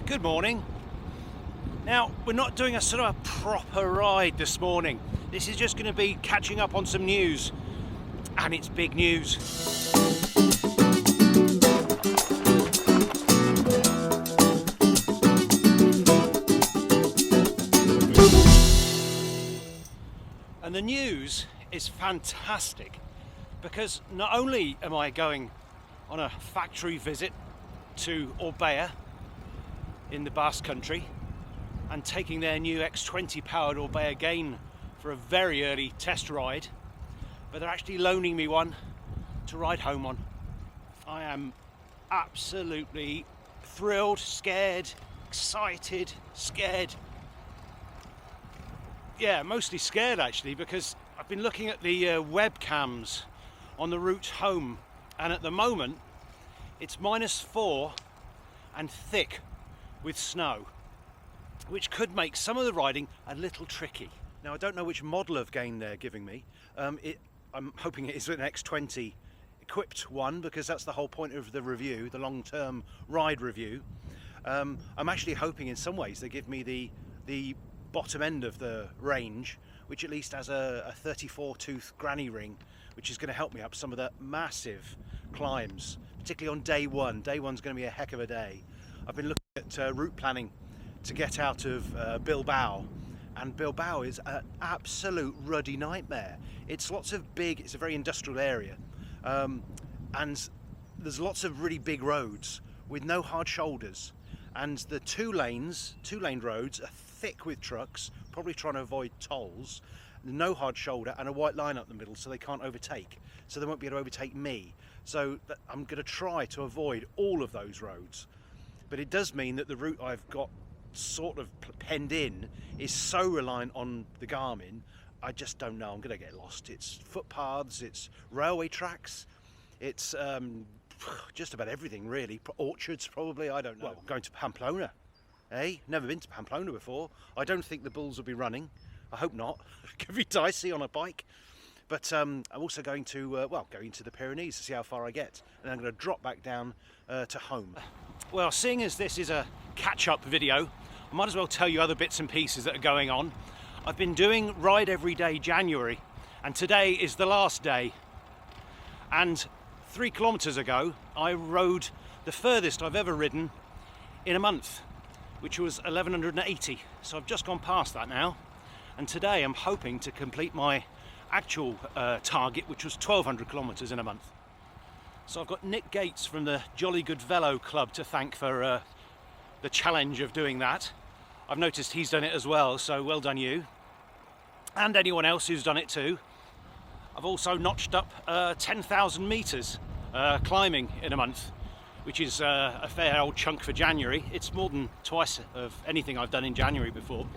Good morning. Now, we're not doing a sort of a proper ride this morning. This is just going to be catching up on some news, and it's big news. And the news is fantastic, because not only am I going on a factory visit to Orbea in the Basque Country and taking their new X20 powered Orbea again for a very early test ride, but they're actually loaning me one to ride home on. I am absolutely thrilled, scared, excited, scared. Yeah, mostly scared actually, because I've been looking at the webcams on the route home, and at the moment it's -4 and thick with snow, which could make some of the riding a little tricky. Now, I don't know which model of game they're giving me. I'm hoping it is an X20 equipped one, because that's the whole point of the review, the long-term ride review. I'm actually hoping in some ways they give me the bottom end of the range, which at least has a 34 tooth granny ring, which is going to help me up some of the massive climbs, particularly on day one. Day one's going to be a heck of a day. I've been looking at route planning to get out of Bilbao, and Bilbao is an absolute ruddy nightmare. It's lots of big, it's a very industrial area, and there's lots of really big roads with no hard shoulders, and the two lane roads are thick with trucks, probably trying to avoid tolls, no hard shoulder, and a white line up the middle so they can't overtake, so they won't be able to overtake me. So I'm going to try to avoid all of those roads. But it does mean that the route I've got sort of penned in is so reliant on the Garmin, I just don't know. I'm going to get lost. It's footpaths, it's railway tracks, it's just about everything really. Orchards probably, I don't know. Well, going to Pamplona, eh? Never been to Pamplona before. I don't think the bulls will be running. I hope not. It could be dicey on a bike. But I'm also going to, going to the Pyrenees to see how far I get. And I'm going to drop back down to home. Well, seeing as this is a catch-up video, I might as well tell you other bits and pieces that are going on. I've been doing Ride Every Day January, and today is the last day. And 3 kilometres ago, I rode the furthest I've ever ridden in a month, which was 1180. So I've just gone past that now. And today I'm hoping to complete my actual target, which was 1200 kilometres in a month. So I've got Nick Gates from the Jolly Good Velo Club to thank for the challenge of doing that. I've noticed he's done it as well, so well done you. And anyone else who's done it too. I've also notched up 10,000 metres climbing in a month, which is a fair old chunk for January. It's more than twice of anything I've done in January before.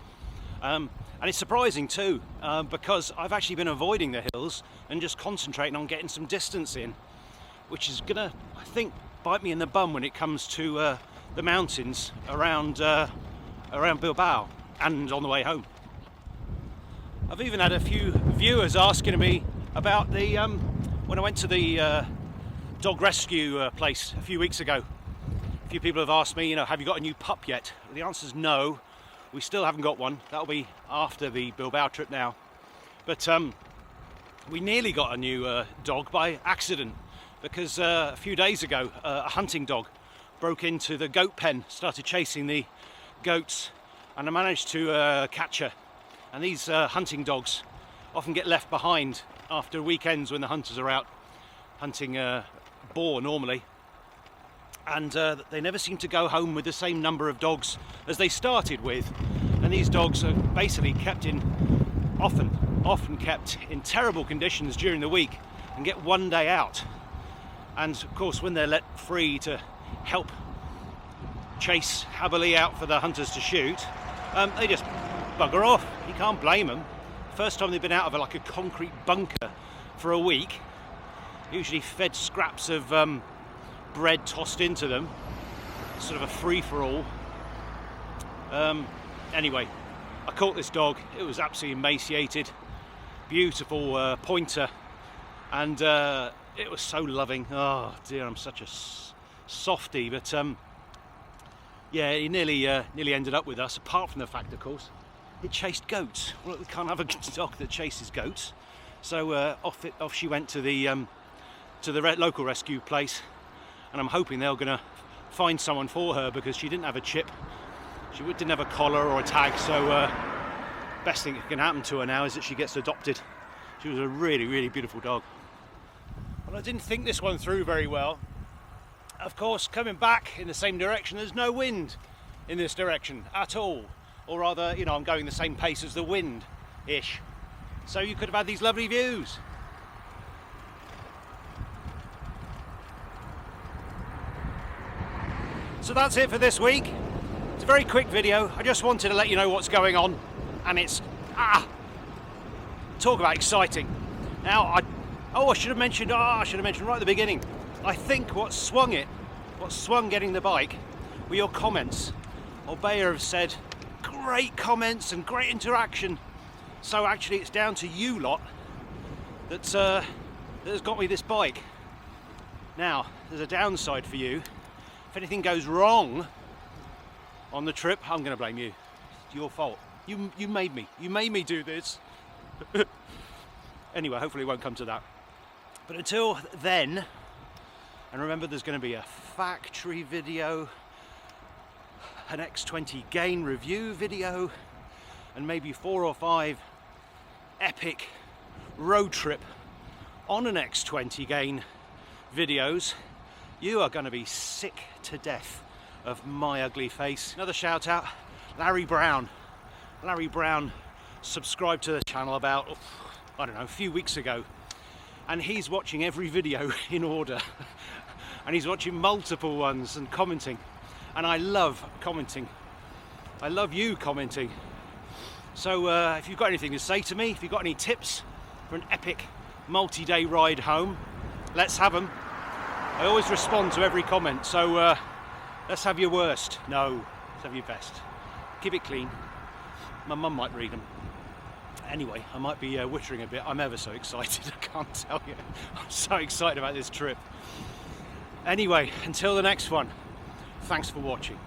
And it's surprising too, because I've actually been avoiding the hills and just concentrating on getting some distance in, which is gonna, I think, bite me in the bum when it comes to the mountains around Bilbao and on the way home. I've even had a few viewers asking me about the when I went to the dog rescue place a few weeks ago. A few people have asked me, have you got a new pup yet? Well, the answer is no. We still haven't got one. That'll be after the Bilbao trip now. But we nearly got a new dog by accident, because a few days ago a hunting dog broke into the goat pen, started chasing the goats, and I managed to catch her. And these hunting dogs often get left behind after weekends when the hunters are out hunting boar normally, and they never seem to go home with the same number of dogs as they started with. And these dogs are basically kept in, often kept in terrible conditions during the week and get one day out. And of course, when they're let free to help chase happily out for the hunters to shoot, they just bugger off. You can't blame them. First time they've been out of a concrete bunker for a week, usually fed scraps of bread tossed into them, sort of a free-for-all. Anyway, I caught this dog. It was absolutely emaciated, beautiful pointer, and it was so loving. Oh dear, I'm such a softie. But Yeah, he nearly ended up with us, apart from the fact, of course, it chased goats. Well, we can't have a dog that chases goats. So off she went to the local rescue place, and I'm hoping they're going to find someone for her, because she didn't have a chip, she didn't have a collar or a tag, so best thing that can happen to her now is that she gets adopted. She was a really, really beautiful dog. Well, I didn't think this one through very well. Of course, coming back in the same direction, there's no wind in this direction at all. Or rather, you know, I'm going the same pace as the wind-ish. So you could have had these lovely views. So that's it for this week. It's a very quick video. I just wanted to let you know what's going on. And it's, talk about exciting. Now, I should have mentioned right at the beginning. I think what swung getting the bike were your comments. Obeya have said, great comments and great interaction. So actually it's down to you lot that has got me this bike. Now, there's a downside for you. If anything goes wrong on the trip, I'm going to blame you. It's your fault. You made me. You made me do this. Anyway, hopefully it won't come to that. But until then, and remember there's going to be a factory video, an X20 gain review video, and maybe 4 or 5 epic road trip on an X20 gain videos. You are going to be sick to death of my ugly face. Another shout out, Larry Brown. Larry Brown subscribed to the channel about, I don't know, a few weeks ago, and he's watching every video in order. And he's watching multiple ones and commenting, and I love commenting. I love you commenting. So if you've got anything to say to me, if you've got any tips for an epic multi-day ride home, let's have them. I always respond to every comment, so let's have your worst. No, let's have your best. Keep it clean. My mum might read them. Anyway, I might be wittering a bit. I'm ever so excited, I can't tell you. I'm so excited about this trip. Anyway, until the next one, thanks for watching.